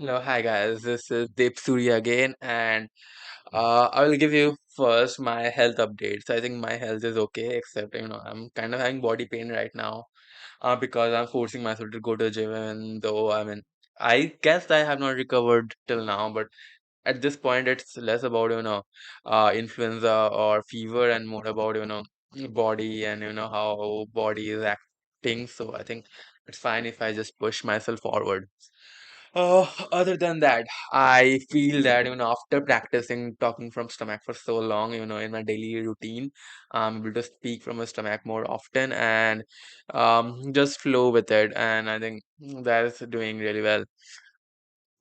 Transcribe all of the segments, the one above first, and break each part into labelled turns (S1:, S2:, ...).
S1: Hello, hi guys. This is Deep Surya again, and I will give you first my health updates. I think my health is okay, except I'm kind of having body pain right now, because I'm forcing myself to go to the gym, and though I guess I have not recovered till now, but at this point, it's less about influenza or fever, and more about body and how body is acting. So I think it's fine if I just push myself forward. Other than that, I feel that after practicing talking from stomach for so long, in my daily routine, I'm able to speak from a stomach more often and just flow with it. And I think that's doing really well.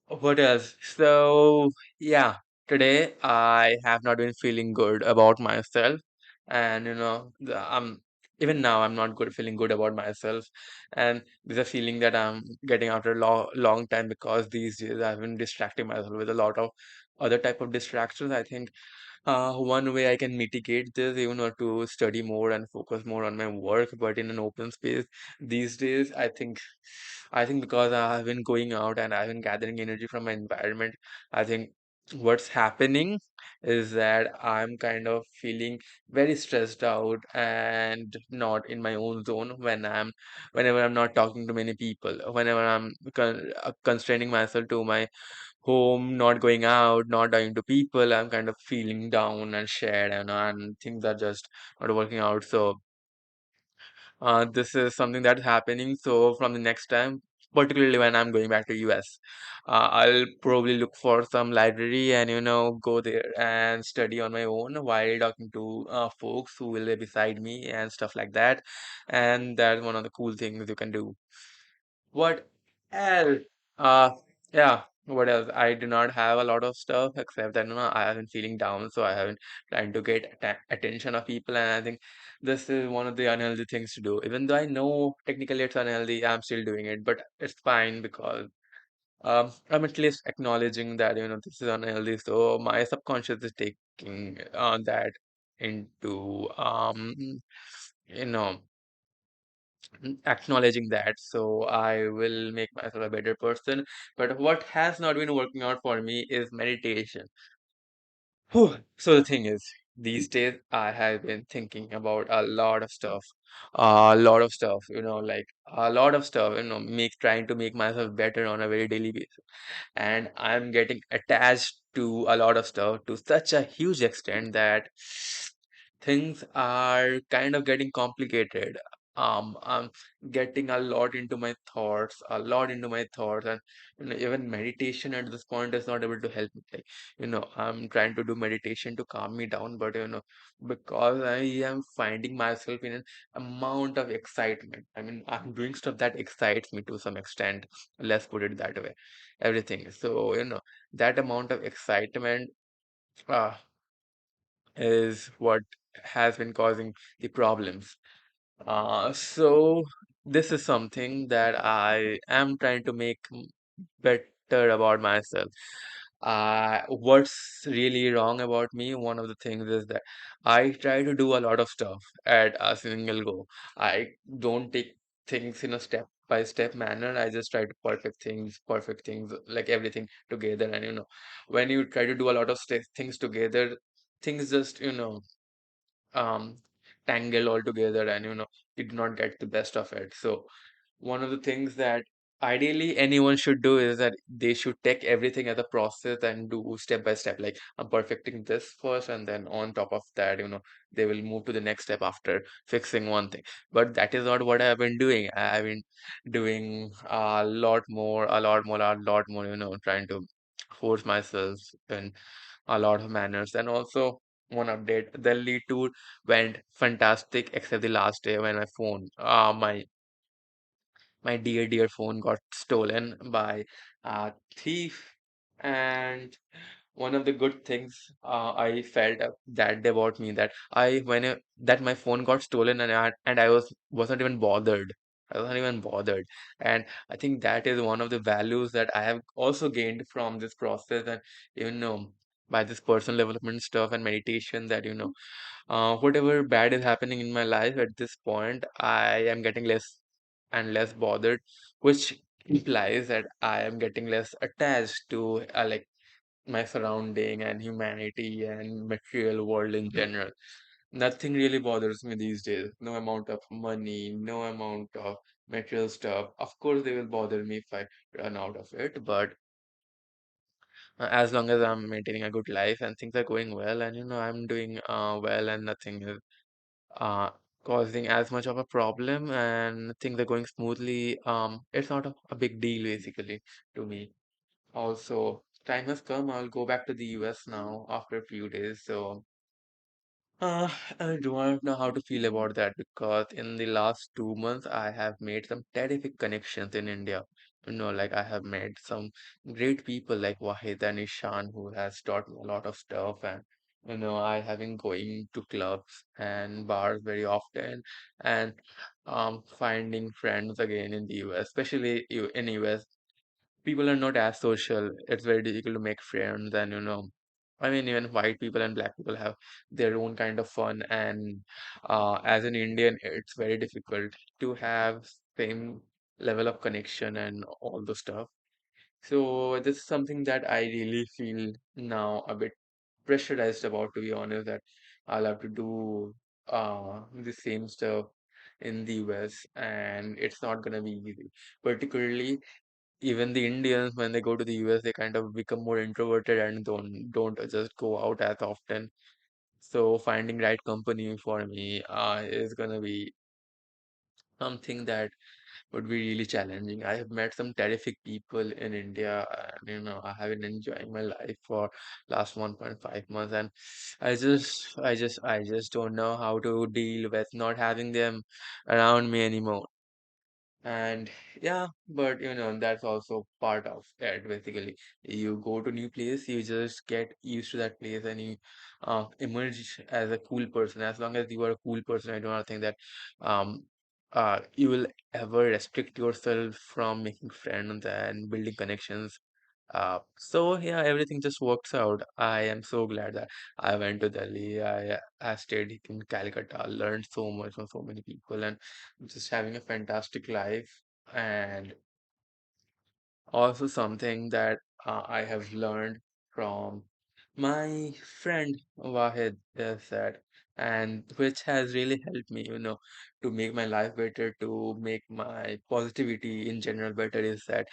S1: What else? So, yeah, today I have not been feeling good about myself, and even now I'm not good feeling good about myself, and there's a feeling that I'm getting after a long time because these days I've been distracting myself with a lot of other type of distractions. I think one way I can mitigate this, to study more and focus more on my work, but in an open space these days, I think because I have been going out and I've been gathering energy from my environment, I think what's happening is that I'm kind of feeling very stressed out and not in my own zone whenever I'm not talking to many people, whenever I'm constraining myself to my home, not going out, not talking to people, I'm kind of feeling down and shared, and things are just not working out. So this is something that's happening. So from the next time, particularly when I'm going back to US, I'll probably look for some library and go there and study on my own while talking to folks who will be beside me and stuff like that. And that's one of the cool things you can do. What else? Uh, yeah. What else? I do not have a lot of stuff except that I have been feeling down, so I haven't trying to get attention of people, and I think this is one of the unhealthy things to do. Even though I know technically it's unhealthy, I'm still doing it, but it's fine because I'm at least acknowledging that this is unhealthy. So my subconscious is taking that into you know acknowledging that, so I will make myself a better person. But what has not been working out for me is meditation. Whew. So the thing is, these days I have been thinking about a lot of stuff, like a lot of stuff, make trying to make myself better on a very daily basis, and I'm getting attached to a lot of stuff to such a huge extent that things are kind of getting complicated. I'm getting a lot into my thoughts, and even meditation at this point is not able to help me. Like, I'm trying to do meditation to calm me down, but because I am finding myself in an amount of excitement. I mean, I'm doing stuff that excites me to some extent. Let's put it that way. Everything. So, that amount of excitement uh, is what has been causing the problems. So this is something that I am trying to make better about myself. What's really wrong about me? One of the things is that I try to do a lot of stuff at a single go. I don't take things in a step by step manner. I just try to perfect things, like everything together. And when you try to do a lot of things together, things just um tangle all together, and you do not get the best of it. So one of the things that ideally anyone should do is that they should take everything as a process and do step by step, like I'm perfecting this first, and then on top of that, they will move to the next step after fixing one thing. But that is not what I've been doing. I've been doing a lot more, trying to force myself in a lot of manners. And also, one update, the lead tour went fantastic except the last day when my dear phone got stolen by a thief. And one of the good things I felt that day about me, that that my phone got stolen, and I wasn't even bothered. I wasn't even bothered. And I think that is one of the values that I have also gained from this process, and by this personal development stuff and meditation, that whatever bad is happening in my life at this point, I am getting less and less bothered, which implies that I am getting less attached to like my surrounding and humanity and material world in general. Nothing really bothers me these days. No amount of money, no amount of material stuff. Of course, they will bother me if I run out of it, but as long as I'm maintaining a good life and things are going well, and I'm doing well, and nothing is uh causing as much of a problem, and things are going smoothly, it's not a big deal basically to me. Also, time has come. I'll go back to the US now after a few days. So, uh, I do not know how to feel about that because in the last 2 months, I have made some terrific connections in India. Like I have met some great people like Wahid and Ishan who has taught me a lot of stuff. And, I have been going to clubs and bars very often and finding friends again in the US, especially in US people are not as social. It's very difficult to make friends, and I mean, even white people and black people have their own kind of fun. And as an Indian, it's very difficult to have same level of connection and all the stuff. So this is something that I really feel now a bit pressurized about, to be honest, that I'll have to do the same stuff in the US, and it's not gonna be easy. Particularly even the Indians, when they go to the US, they kind of become more introverted and don't just go out as often. So finding right company for me is gonna be something that would be really challenging. I have met some terrific people in India, and I have been enjoying my life for last 1.5 months, and I just don't know how to deal with not having them around me anymore. And yeah, but that's also part of it basically. You go to new place, you just get used to that place, and you emerge as a cool person. As long as you are a cool person, I do not think that um you will ever restrict yourself from making friends and building connections. So yeah, everything just works out. I am so glad that I went to Delhi. I stayed in Calcutta, learned so much from so many people, and just having a fantastic life. And also something that I have learned from my friend Wahid is that, and which has really helped me, to make my life better, to make my positivity in general better, is that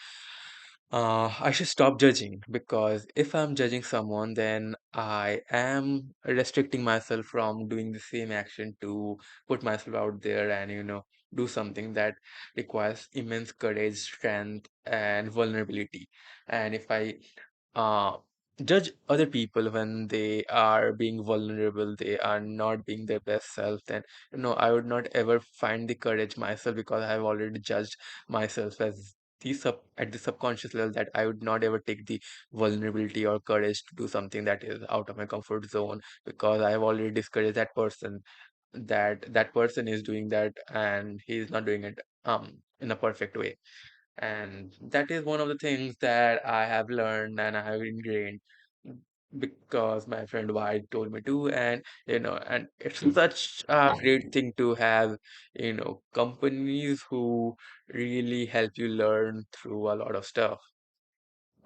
S1: I should stop judging, because if I'm judging someone, then I am restricting myself from doing the same action to put myself out there and, do something that requires immense courage, strength, and vulnerability. And if I uh, judge other people when they are being vulnerable, they are not being their best self, then I would not ever find the courage myself, because I have already judged myself as at the subconscious level, that I would not ever take the vulnerability or courage to do something that is out of my comfort zone, because I have already discouraged that person, that person is doing that and he is not doing it in a perfect way. And that is one of the things that I have learned and I have ingrained, because my friend White told me to. And and it's such a great thing to have, companies who really help you learn through a lot of stuff.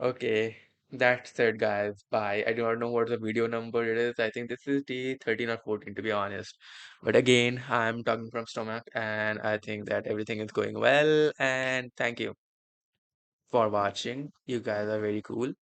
S1: Okay, that's it, guys. Bye. I do not know what the video number it is. I think this is the 13 or 14, to be honest. But again, I'm talking from stomach, and I think that everything is going well. And thank you for watching. You guys are very cool.